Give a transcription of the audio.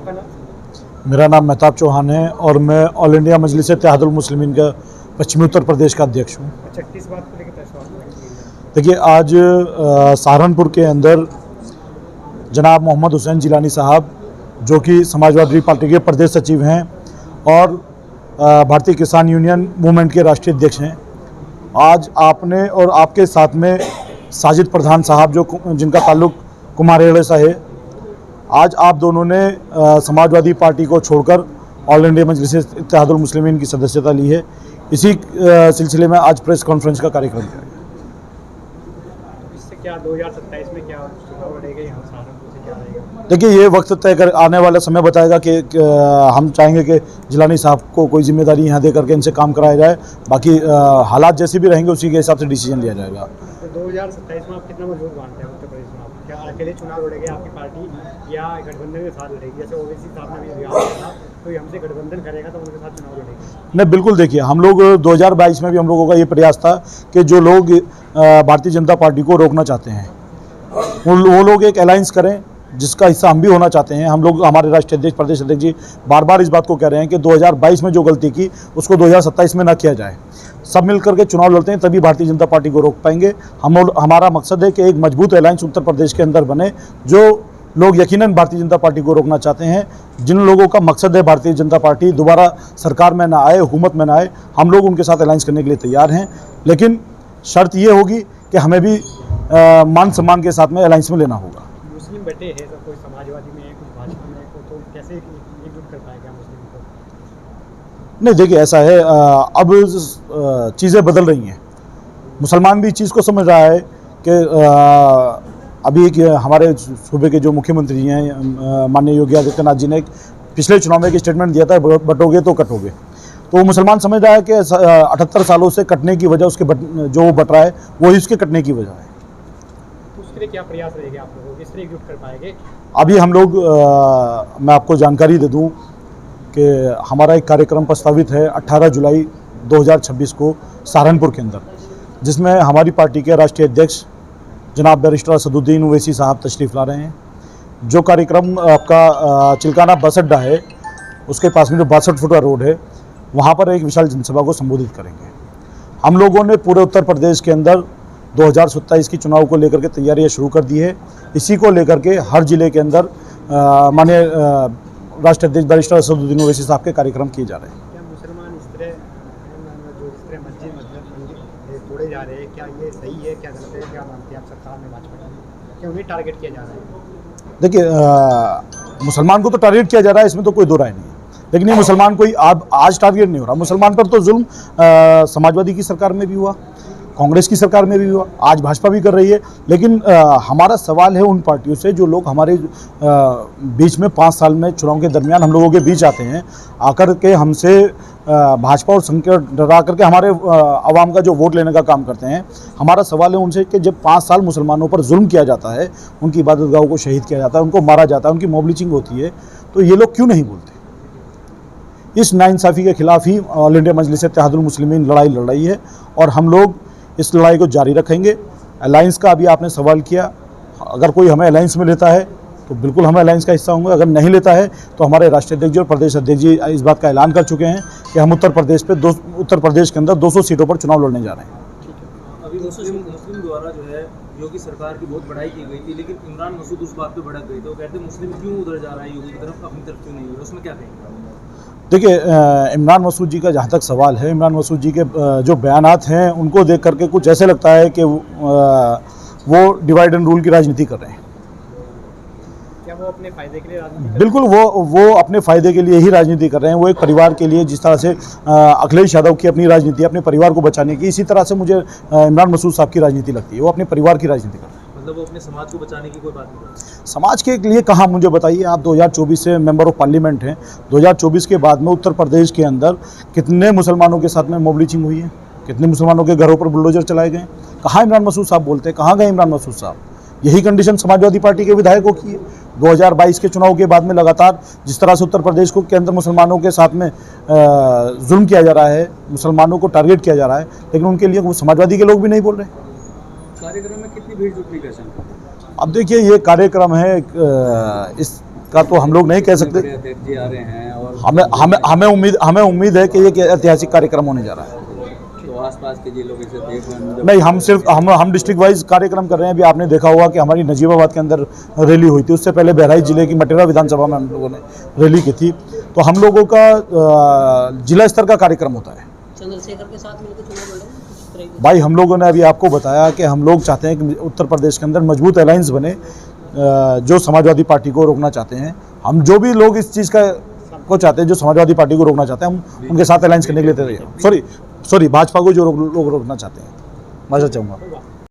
आपका नाम? मेरा नाम मेहताब चौहान है और मैं ऑल इंडिया मजलिस इत्तेहादुल मुस्लिमीन का पश्चिमी उत्तर प्रदेश का अध्यक्ष हूँ। अच्छा, किस बात को लेकर प्रेस वार्ता? देखिए, आज सहारनपुर के अंदर जनाब मोहम्मद हुसैन जिलानी साहब, जो कि समाजवादी पार्टी के प्रदेश सचिव हैं और भारतीय किसान यूनियन मूवमेंट के राष्ट्रीय अध्यक्ष हैं, आज आपने और आपके साथ में साजिद प्रधान साहब, जो जिनका ताल्लुक कुमारेड़े से है, आज आप दोनों ने समाजवादी पार्टी को छोड़कर ऑल इंडिया मजलिस इत्तेहादुल मुस्लिमीन की सदस्यता ली है। इसी सिलसिले में आज प्रेस कॉन्फ्रेंस का कार्यक्रम किया गया। इससे क्या 2027 में क्या चुनाव लड़ेगा यहाँ सहारनपुर से, क्या रहेगा? देखिए, ये वक्त तय कर आने वाला समय बताएगा कि हम चाहेंगे कि जिलानी साहब को कोई जिम्मेदारी यहाँ दे करके इनसे काम कराया जाए। बाकी हालात जैसे भी रहेंगे उसी के हिसाब से डिसीजन लिया जाएगा। तो 2027 में आप कितना मजबूत मानते हैं उत्तर प्रदेश में? आप क्या अकेले चुनाव लड़ेंगे आपकी पार्टी या गठबंधन के साथ लड़ेगी? जैसे ओवैसी साहब ने भी बयान दिया था, तो हमसे गठबंधन करेगा तो उनके साथ चुनाव लड़ेगी? नहीं, बिल्कुल। देखिए, हम लोग 2022 में भी हम लोगों का ये प्रयास था कि जो लोग भारतीय जनता पार्टी को रोकना चाहते हैं वो लोग एक अलायंस करें, जिसका हिस्सा हम भी होना चाहते हैं। हम लोग, हमारे राष्ट्रीय अध्यक्ष, प्रदेश अध्यक्ष जी बार बार इस बात को कह रहे हैं कि 2022 में जो गलती की उसको 2027 में ना किया जाए। सब मिल करके चुनाव लड़ते हैं, तभी भारतीय जनता पार्टी को रोक पाएंगे। हमारा मकसद है कि एक मजबूत अलायंस उत्तर प्रदेश के अंदर बने। जो लोग यकीनन भारतीय जनता पार्टी को रोकना चाहते हैं, जिन लोगों का मकसद है भारतीय जनता पार्टी दोबारा सरकार में ना आए, हुकूमत में ना आए, हम लोग उनके साथ अलायंस करने के लिए तैयार हैं। लेकिन शर्त ये होगी कि हमें भी मान सम्मान के साथ में अलायंस में लेना होगा। मुस्लिम बटे है, सब कोई समाजवादी में है, कोई भाजपा में है, तो कैसे एकजुट कर पाएगा मुस्लिम को? नहीं, देखिए, ऐसा है, अब चीज़ें बदल रही हैं। मुसलमान भी इस चीज़ को समझ रहा है कि अभी हमारे सूबे के जो मुख्यमंत्री हैं, माननीय योगी आदित्यनाथ जी ने पिछले चुनाव में एक स्टेटमेंट दिया था, बटोगे तो कटोगे। तो वो मुसलमान समझ रहा है कि 78 सालों से कटने की वजह उसके जो वो बट रहा है वही उसके कटने की वजह है। उसके लिए क्या प्रयास रहेगा आप लोगों, किस तरह एकजुट कर पाएंगे? अभी हम लोग, मैं आपको जानकारी दे दूं कि हमारा एक कार्यक्रम प्रस्तावित है 18 जुलाई 2026 को सहारनपुर के अंदर, जिसमें हमारी पार्टी के राष्ट्रीय अध्यक्ष जनाब बैरिस्टर असदुद्दीन ओवैसी साहब तशरीफ़ ला रहे हैं। जो कार्यक्रम आपका चिलकाना बस अड्डा है, उसके पास में जो 62 फुट का रोड है, वहाँ पर एक विशाल जनसभा को संबोधित करेंगे। हम लोगों ने पूरे उत्तर प्रदेश के अंदर 2027 की चुनाव को लेकर के तैयारियां शुरू कर दी है। इसी को लेकर के हर जिले के अंदर माननीय राष्ट्रीय अध्यक्ष बैरिस्टर असदुद्दीन ओवैसी साहब के कार्यक्रम किए जा रहे हैं। क्या मुसलमान इस तरह मस्जिद तोड़े जा रहे हैं, क्या ये सही है, क्या गलत है, क्या मानते हैं आप सरकार में, भाजपा में, क्या उन्हें टारगेट किया जा रहा है? देखिए, मुसलमान को तो टारगेट किया जा रहा है, इसमें तो कोई दो राय नहीं है। लेकिन ये मुसलमान कोई आज टारगेट नहीं हो रहा। मुसलमान पर तो जुल्म समाजवादी की सरकार में भी हुआ, कांग्रेस की सरकार में भी हुआ, आज भाजपा भी कर रही है। लेकिन हमारा सवाल है उन पार्टियों से जो लोग हमारे बीच में 5 साल में चुनाव के दरमियान हम लोगों के बीच आते हैं, आकर के हमसे भाजपा और संकट डरा करके हमारे आवाम का जो वोट लेने का काम करते हैं। हमारा सवाल है उनसे कि जब 5 साल मुसलमानों पर जुल्म किया जाता है, उनकी इबादतगाहों को शहीद किया जाता है, उनको मारा जाता है, उनकी मॉब लिंचिंग होती है, तो ये लोग क्यों नहीं बोलते? इस नाइंसाफ़ी के खिलाफ ही ऑल इंडिया मजलिस इत्तेहादुल मुस्लिमीन लड़ाई लड़ रही है और हम लोग इस लड़ाई को जारी रखेंगे। अलायंस का अभी आपने सवाल किया, अगर कोई हमें अलायंस में लेता है तो बिल्कुल हम अलायंस का हिस्सा होंगे। अगर नहीं लेता है तो हमारे राष्ट्रीय अध्यक्ष जी और प्रदेश अध्यक्ष जी इस बात का ऐलान कर चुके हैं कि हम उत्तर प्रदेश के अंदर 200 सीटों पर चुनाव लड़ने जा रहे हैं। अभी मुस्लिम द्वारा जो है योगी सरकार की बहुत बड़ाई की गई थी, लेकिन इमरान मसूद उस बात पे भड़क गए थे। वो कहते हैं मुस्लिम क्यों उधर जा रहा है योगी की तरफ, अपनी तरफ क्यों नहीं हो रहा, उसमें क्या कहेंगे? देखिए, इमरान मसूद जी का जहाँ तक सवाल है, इमरान मसूद जी के जो बयानात हैं उनको देख करके कुछ ऐसे लगता है कि वो डिवाइड एंड रूल की राजनीति कर रहे हैं। क्या वो अपने फायदे के लिए राजनीति? बिल्कुल, वो अपने फ़ायदे के लिए ही राजनीति कर रहे हैं। वो एक परिवार के लिए, जिस तरह से अखिलेश यादव की अपनी राजनीति है अपने परिवार को बचाने की, इसी तरह से मुझे इमरान मसूद साहब की राजनीति लगती है। वो अपने परिवार की राजनीति कर रहे हैं। मतलब वो अपने समाज को बचाने की कोई बात नहीं करते? समाज के लिए कहाँ, मुझे बताइए, आप 2024 से मेंबर ऑफ पार्लियामेंट हैं। 2024 के बाद में उत्तर प्रदेश के अंदर कितने मुसलमानों के साथ में मॉब लिंचिंग हुई है, कितने मुसलमानों के घरों पर बुलडोजर चलाए गए? कहाँ इमरान मसूद साहब बोलते हैं? कहाँ गए इमरान मसूद साहब? यही कंडीशन समाजवादी पार्टी के विधायकों की है। 2022 के चुनाव के बाद में लगातार जिस तरह से उत्तर प्रदेश को के अंदर मुसलमानों के साथ में जुल्म किया जा रहा है, मुसलमानों को टारगेट किया जा रहा है, लेकिन उनके लिए समाजवादी के लोग भी नहीं बोल रहे। कार्यक्रम में कितनी भीड़ जुटनी कैसे? अब देखिए, ये कार्यक्रम है, इस इसका तो हम लोग नहीं कह सकते। अध्यक्ष जी आ रहे हैं और हमें उम्मीद है कि ये ऐतिहासिक कार्यक्रम होने जा रहा है। तो आसपास के जिलों के से देख रहे हैं नहीं, हम डिस्ट्रिक्ट वाइज कार्यक्रम कर रहे हैं। अभी आपने देखा होगा कि हमारी नजीबाबाद के अंदर रैली हुई थी, उससे पहले बहराइच जिले की मटेरा विधानसभा में हम लोगों ने रैली की थी। तो हम लोगों का जिला स्तर का कार्यक्रम होता है। चंद्रशेखर के साथ मिलकर चुनाव लड़ेंगे भाई हम लोगों ने अभी आपको बताया कि हम लोग चाहते हैं कि उत्तर प्रदेश के अंदर मजबूत अलायंस बने, जो समाजवादी पार्टी को रोकना चाहते हैं। हम जो भी लोग इस चीज़ को चाहते हैं, जो समाजवादी पार्टी को रोकना चाहते हैं, हम उनके साथ अलायंस करने के लिए तैयार हैं। सॉरी भाजपा को जो लोग रोकना चाहते हैं, मैं चाहूँगा